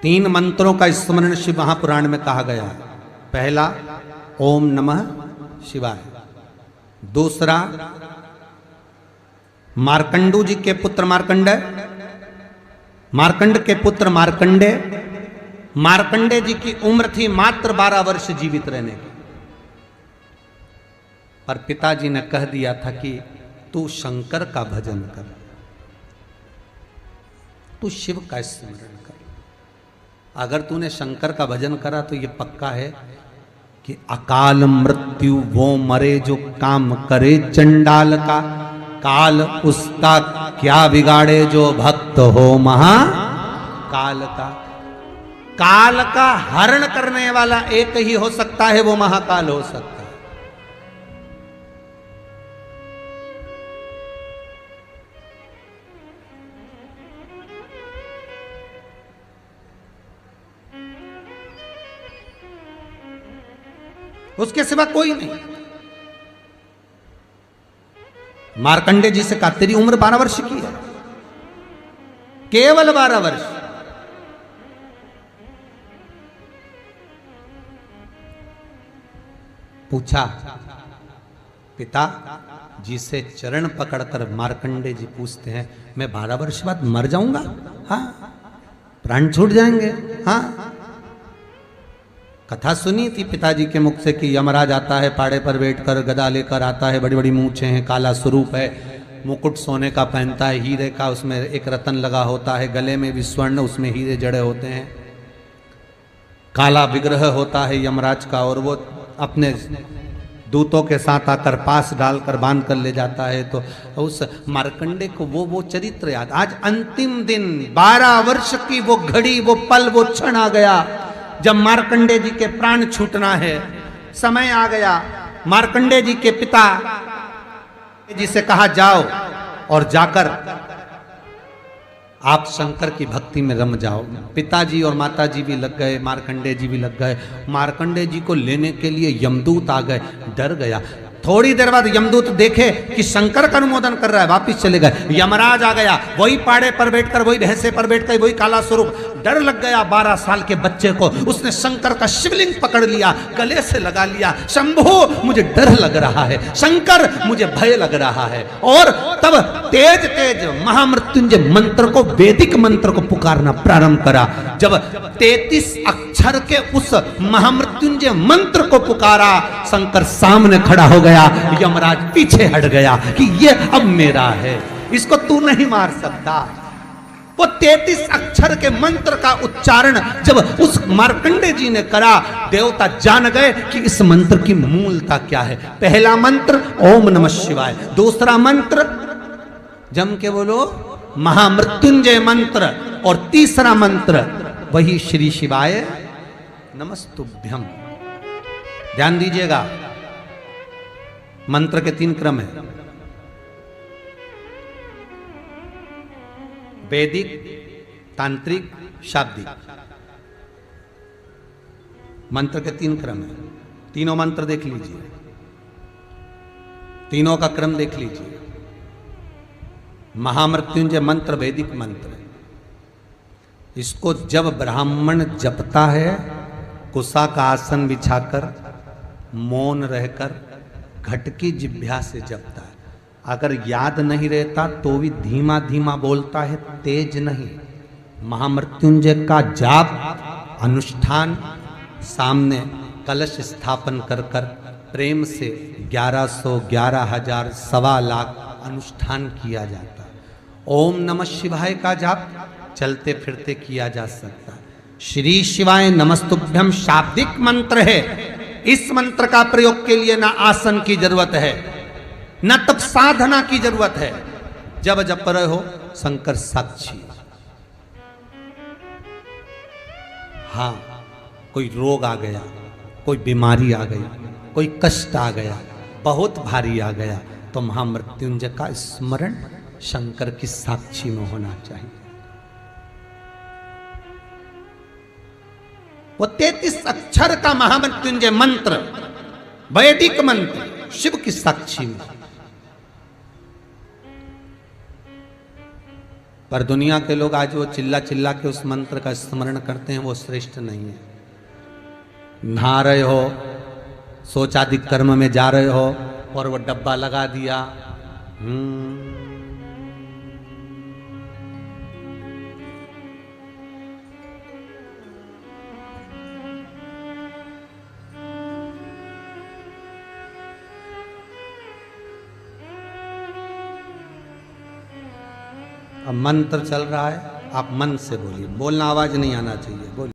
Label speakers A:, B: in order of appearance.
A: 3 मंत्रों का स्मरण शिव महापुराण में कहा गया है। पहला ओम नमः शिवाय, दूसरा मार्कंडू जी के पुत्र मार्कंडेय, मार्कंड के पुत्र मार्कंडेय, मार्कंडेय जी की उम्र थी मात्र 12 वर्ष जीवित रहने की, पर पिताजी ने कह दिया था कि तू शंकर का भजन कर, तू शिव का स्मरण कर। अगर तूने शंकर का भजन करा तो ये पक्का है कि अकाल मृत्यु वो मरे जो काम करे चंडाल का, काल उसका क्या बिगाड़े जो भक्त हो महाकाल का। काल का हरण करने वाला एक ही हो सकता है, वो महाकाल हो सकता है। उसके सिवा कोई नहीं। मार्कंडेय जी से कहा तेरी उम्र 12 वर्ष की है, केवल 12 वर्ष। पूछा पिता जी से चरण पकड़कर मार्कंडेय जी पूछते हैं मैं 12 वर्ष बाद मर जाऊंगा? हाँ, प्राण छूट जाएंगे। हाँ, कथा सुनी थी पिताजी के मुख से कि यमराज आता है, पाड़े पर बैठकर गदा लेकर आता है, बड़ी बड़ी मूंछें हैं, काला स्वरूप है, मुकुट सोने का पहनता है, हीरे का, उसमें एक रतन लगा होता है, गले में भी स्वर्ण, उसमें हीरे जड़े होते हैं, काला विग्रह होता है यमराज का, और वो अपने दूतों के साथ आकर पास डालकर बांध कर ले जाता है। तो उस मार्कंडेय को वो चरित्र याद। आज अंतिम दिन 12 वर्ष की वो घड़ी, वो पल, वो क्षण आ गया जब मार्कंडेय जी के प्राण छूटना है। समय आ गया। मार्कंडेय जी के पिता जी से कहा जाओ और जाकर आप शंकर की भक्ति में रम जाओ। पिताजी और माताजी भी लग गए, मार्कंडेय जी भी लग गए। मार्कंडेय जी को लेने के लिए यमदूत आ गए। डर गया। थोड़ी देर बाद यमदूत देखे कि शंकर का अनुमोदन कर रहा है, वापिस चले गए। यमराज आ गया, वही पाड़े पर बैठकर, वही भैंसे पर बैठकर, वही काला स्वरूप। डर लग गया 12 साल के बच्चे को। उसने शंकर का शिवलिंग पकड़ लिया, गले से लगा लिया, शंभो मुझे डर लग रहा है, शंकर मुझे भय लग रहा है। और तब तेज तेज महामृत्युंजय मंत्र को, वैदिक मंत्र को पुकारना प्रारंभ करा। जब 33 अक्षर के उस महामृत्युंजय मंत्र को पुकारा, शंकर सामने खड़ा हो गया। यमराज पीछे हट गया कि ये अब मेरा है, इसको तू नहीं मार सकता। वो 33 अक्षर के मंत्र का उच्चारण जब उस मार्कंडेय जी ने करा, देवता जान गए कि इस मंत्र की मूलता क्या है। पहला मंत्र ओम नमः शिवाय, दूसरा मंत्र जम के बोलो महामृत्युंजय मंत्र, और तीसरा मंत्र वही श्री शिवाय नमस्तुभ्यम। ध्यान दीजिएगा, मंत्र के 3 क्रम है, वैदिक, तांत्रिक, शाब्दिक। मंत्र के 3 क्रम है। तीनों मंत्र देख लीजिए, तीनों का क्रम देख लीजिए। महामृत्युंजय मंत्र वैदिक मंत्र है। इसको जब ब्राह्मण जपता है, कुसा का आसन बिछाकर, मौन रहकर, घट की जिह्वा से जपता है। अगर याद नहीं रहता तो भी धीमा धीमा बोलता है, तेज नहीं। महामृत्युंजय का जाप, अनुष्ठान, सामने कलश स्थापन कर कर प्रेम से 1100, 11,000, 1.25 लाख अनुष्ठान किया जाता है। ओम नमः शिवाय का जाप चलते फिरते किया जा सकता है। श्री शिवाय नमस्तुभ्यम शाब्दिक मंत्र है। इस मंत्र का प्रयोग के लिए ना आसन की जरूरत है, न तब साधना की जरूरत है। जब जप रहे हो शंकर साक्षी। हाँ, कोई रोग आ गया, कोई बीमारी आ गई, कोई कष्ट आ गया, बहुत भारी आ गया, तो महामृत्युंजय का स्मरण शंकर की साक्षी में होना चाहिए। वो 33 अक्षर का महामृत्युंजय मंत्र, वैदिक मंत्र, शिव की साक्षी में। पर दुनिया के लोग आज वो चिल्ला चिल्ला के उस मंत्र का स्मरण करते हैं, वो श्रेष्ठ नहीं है। नहा रहे हो, सोचाधिक कर्म में जा रहे हो और वो डब्बा लगा दिया, अब मंत्र चल रहा है, आप मन से बोलिए, बोलना आवाज नहीं आना चाहिए, बोलिए।